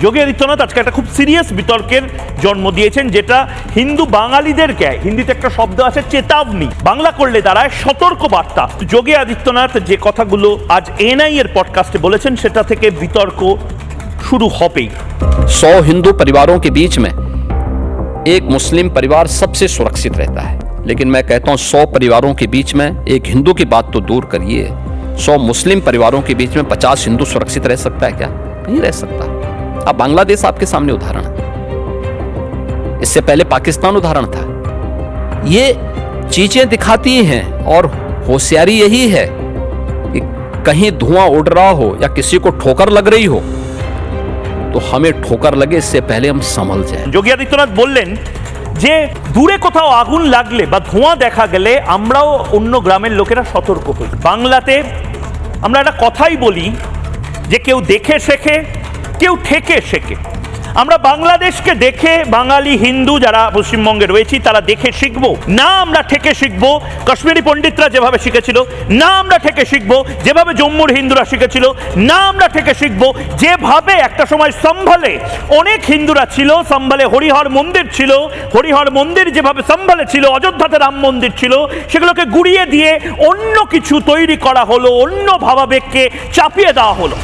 যোগী আদিত্যনাথ আজকে একটা খুব সিরিয়াস বিতর্কের জন্ম দিয়েছেন, যেটা হিন্দু বাঙালিদেরকে, হিন্দিতে একটা শব্দ আছে চেতাবনী, বাংলা করলে দাঁড়ায় সতর্ক বার্তা। যোগী আদিত্যনাথ যে কথাগুলো আজ এনআই এর পডকাস্টে বলেছেন, সেটা থেকে বিতর্ক শুরু হবেই। 100 हिंदू परिवारों के बीच में एक मुस्लिम परिवार सबसे सुरक्षित रहता है, लेकिन मैं कहता हूं 100 परिवारों के बीच में एक हिंदू की बात तो दूर करिए, 100 मुस्लिम परिवारों के बीच में 50 हिंदू सुरक्षित रह सकता है क्या? नहीं रह सकता। अब बांग्लादेश आपके सामने उदाहरण है, इससे पहले पाकिस्तान उदाहरण था। ये चीजें दिखाती हैं और होशियारी यही है कि कहीं धुआं उड़ रहा हो या किसी को ठोकर लग रही हो तो हमें ठोकर लगे इससे पहले हम संभल जाए। যোগী আদিত্যনাথ বললেন যে দূরে কোথাও আগুন লাগলে বা ধোঁয়া দেখা গেলে আমরাও অন্য গ্রামের লোকেরা সতর্ক হই। বাংলাতে আমরা একটা কথাই বলি যে কেউ দেখে শেখে, কেউ ঠেকে শেখে। আমরা বাংলাদেশকে দেখে বাঙালি হিন্দু যারা পশ্চিমবঙ্গে রয়েছি তারা দেখে শিখবো না, আমরা ঠেকে শিখবো কাশ্মীরি পণ্ডিতরা যেভাবে শিখেছিল, না আমরা ঠেকে শিখবো যেভাবে জম্মুর হিন্দুরা শিখেছিল, না আমরা ঠেকে শিখবো যেভাবে একটা সময় সম্ভালে অনেক হিন্দুরা ছিল, সম্ভালে হরিহর মন্দির ছিল, হরিহর মন্দির যেভাবে সম্ভালে ছিল, অযোধ্যাতে রাম মন্দির ছিল, সেগুলোকে গুড়িয়ে দিয়ে অন্য কিছু তৈরি করা হলো, অন্য ভাবাবেগকে চাপিয়ে দেওয়া হলো।